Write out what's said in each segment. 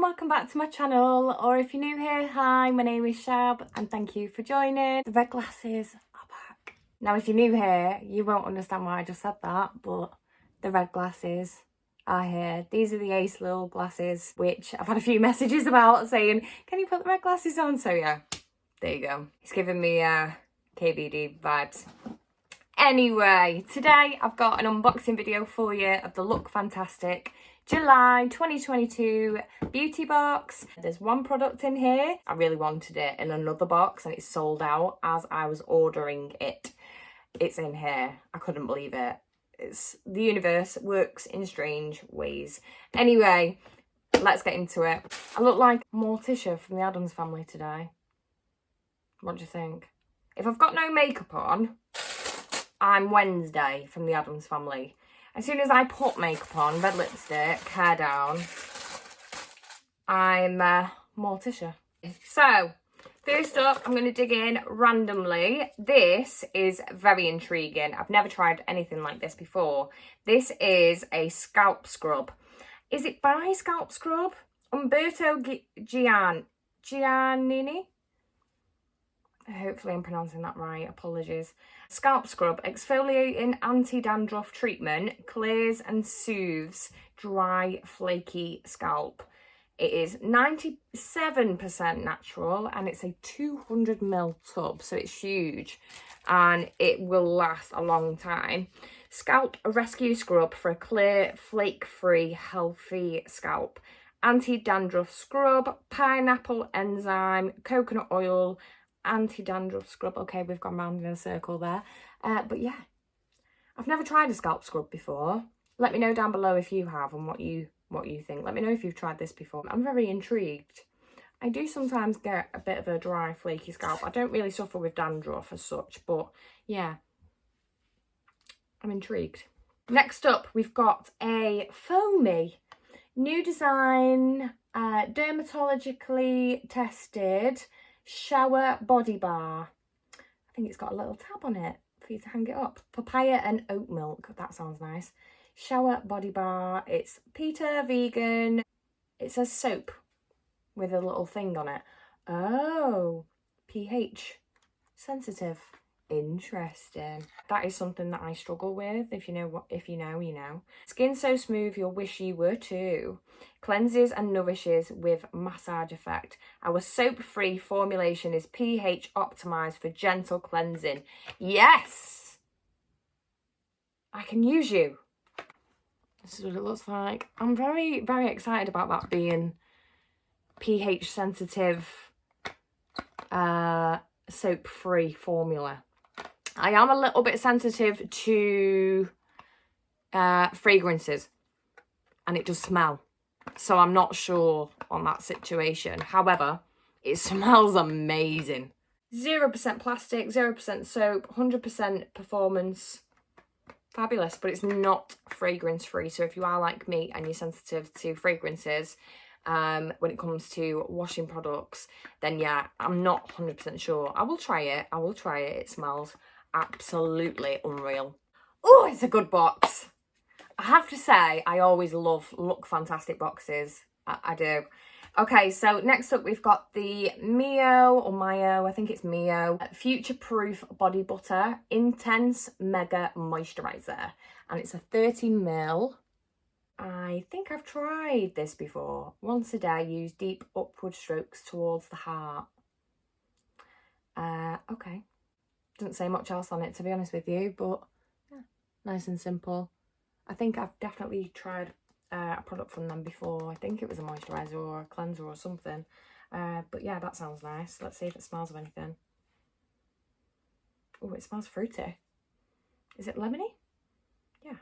welcome back to my channel, or if you're new here, hi, my name is Shab and thank you for joining. The red glasses are back. Now if you're new here, you won't understand why I just said that, but the red glasses are here. These are the Ace Lil glasses, which I've had a few messages about saying, can you put the red glasses on? So yeah, there you go. It's giving me KBD vibes. Anyway, today I've got an unboxing video for you of the LookFantastic July 2022 beauty box. There's one product in here. I really wanted it in another box and it's sold out as I was ordering it. It's in here. I couldn't believe it. The universe works in strange ways. Anyway, let's get into it. I look like Morticia from the Addams Family today. What do you think? If I've got no makeup on, I'm Wednesday from the Addams Family. As soon as I put makeup on, red lipstick, hair down, I'm Morticia. So, first up, I'm going to dig in randomly. This is very intriguing. I've never tried anything like this before. This is a scalp scrub. Is it by Scalp Scrub? Umberto Giannini? Hopefully I'm pronouncing that right, apologies. Scalp Scrub, exfoliating anti-dandruff treatment, clears and soothes dry, flaky scalp. It is 97% natural and it's a 200ml tub, so it's huge and it will last a long time. Scalp Rescue Scrub for a clear, flake-free, healthy scalp. Anti-dandruff scrub, pineapple enzyme, coconut oil, anti-dandruff scrub. Okay, we've gone round in a circle there. But yeah, I've never tried a scalp scrub before. Let me know down below if you have and what you think. Let me know if you've tried this before. I'm very intrigued. I do sometimes get a bit of a dry, flaky scalp. I don't really suffer with dandruff as such, but yeah, I'm intrigued. Next up, we've got a Foamie new design, dermatologically tested shower body bar. I think it's got a little tab on it for you to hang it up. Papaya and oat milk. That sounds nice. Shower body bar. It's PETA, vegan. It says soap with a little thing on it. Oh, pH sensitive. Interesting. That is something that I struggle with. If you know, you know. Skin so smooth you'll wish you were too. Cleanses and nourishes with massage effect. Our soap-free formulation is pH optimized for gentle cleansing. Yes! I can use you. This is what it looks like. I'm very, very excited about that being pH sensitive, soap-free formula. I am a little bit sensitive to fragrances and it does smell. So I'm not sure on that situation. However, it smells amazing. 0% plastic, 0% soap, 100% performance. Fabulous, but it's not fragrance free. So if you are like me and you're sensitive to fragrances, when it comes to washing products, then yeah, I'm not 100% sure. I will try it. It smells absolutely unreal. Oh, it's a good box. I have to say, I always love LookFantastic boxes. I do. Okay, so next up we've got the Mayo, I think it's Mio, Future Proof Body Butter Intense Mega Moisturiser. And it's a 30ml. I think I've tried this before. Once a day, use deep upward strokes towards the heart. Okay. Doesn't say much else on it, to be honest with you, but yeah, nice and simple. I think I've definitely tried a product from them before. I think it was a moisturiser or a cleanser or something. But yeah, that sounds nice. Let's see if it smells of anything. Oh, it smells fruity. Is it lemony? Yeah,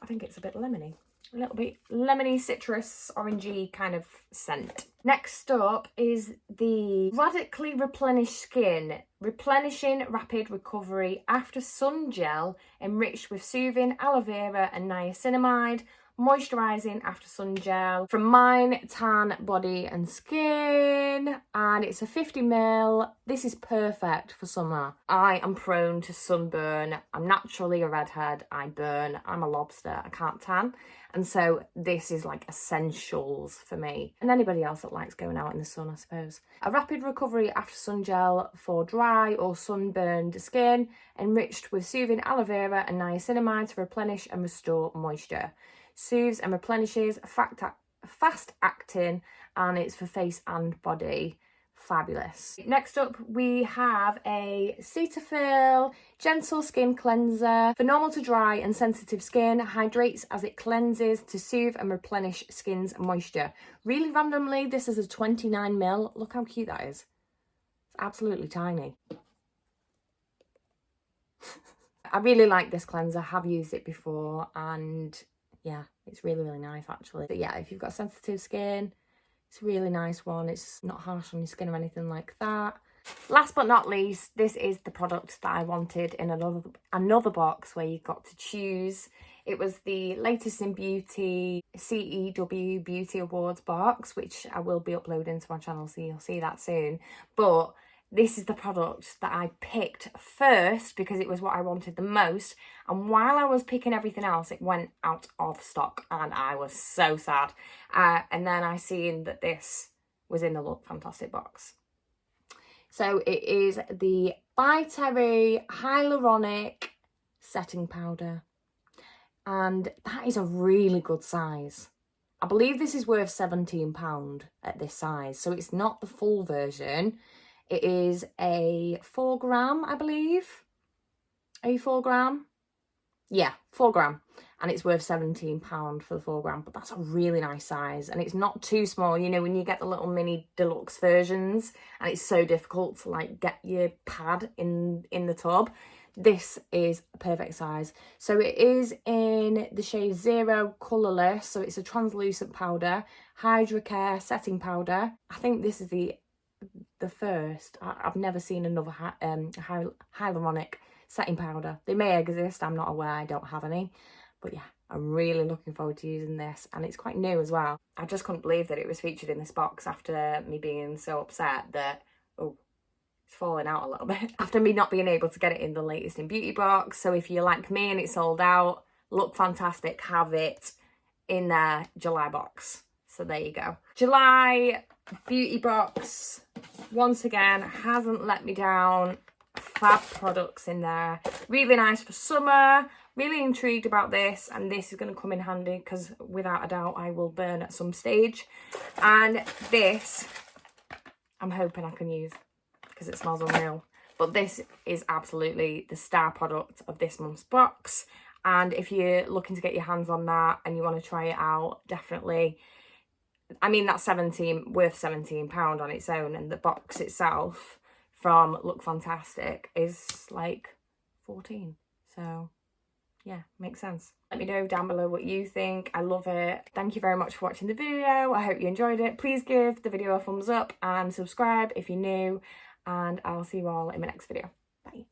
I think it's a bit lemony. A little bit lemony, citrus, orangey kind of scent. Next up is the Radically Replenished Skin Replenishing Rapid Recovery After Sun Gel enriched with soothing aloe vera and niacinamide moisturising after sun gel from Mine Tan Body and Skin, and it's a 50ml. This is perfect for summer. I am prone to sunburn. I'm naturally a redhead. I burn. I'm a lobster. I can't tan. And so this is like essentials for me and anybody else that likes going out in the sun, I suppose. A rapid recovery after sun gel for dry or sunburned skin, enriched with soothing aloe vera and niacinamide to replenish and restore moisture. Soothes and replenishes, fast acting, and it's for face and body. Fabulous. Next up, we have a Cetaphil gentle skin cleanser for normal to dry and sensitive skin. Hydrates as it cleanses to soothe and replenish skin's moisture. Really randomly, this is a 29ml. Look how cute that is. It's absolutely tiny. I really like this cleanser. I have used it before, and yeah, it's really, really nice actually. But yeah, if you've got sensitive skin, it's a really nice one. It's not harsh on your skin or anything like that. Last but not least, this is the product that I wanted in another box where you got to choose. It was the Latest in Beauty CEW Beauty Awards box, which I will be uploading to my channel, so you'll see that soon. But this is the product that I picked first because it was what I wanted the most. And while I was picking everything else, it went out of stock and I was so sad. And then I seen that this was in the LookFantastic box. So it is the By Terry Hyaluronic Setting Powder. And that is a really good size. I believe this is worth £17 at this size. So it's not the full version. It is a 4 gram, I believe. A 4 gram? Yeah, 4 gram. And it's worth £17 for the 4 gram. But that's a really nice size. And it's not too small. You know, when you get the little mini deluxe versions and it's so difficult to like get your pad in the tub. This is a perfect size. So it is in the shade 0 colourless. So it's a translucent powder. Hydra Care setting powder. I think this is the first. I've never seen another hyaluronic setting powder. They may exist, I'm not aware, I don't have any. But yeah, I'm really looking forward to using this, and it's quite new as well. I just couldn't believe that it was featured in this box after me being so upset that, oh, it's falling out a little bit. After me not being able to get it in the Latest in Beauty box. So if you're like me and it's sold out, LookFantastic have it in their July box. So there you go. July beauty box, once again, hasn't let me down. Fab products in there. Really nice for summer. Really intrigued about this, and this is going to come in handy because without a doubt I will burn at some stage. And this, I'm hoping I can use because it smells unreal. But this is absolutely the star product of this month's box. And if you're looking to get your hands on that and you want to try it out, definitely. I mean, that's worth £17 on its own, and the box itself from LookFantastic is like 14. So yeah, makes sense. Let me know down below what you think. I love it. Thank you very much for watching the video. I hope you enjoyed it. Please give the video a thumbs up and subscribe if you're new, and I'll see you all in my next video. Bye.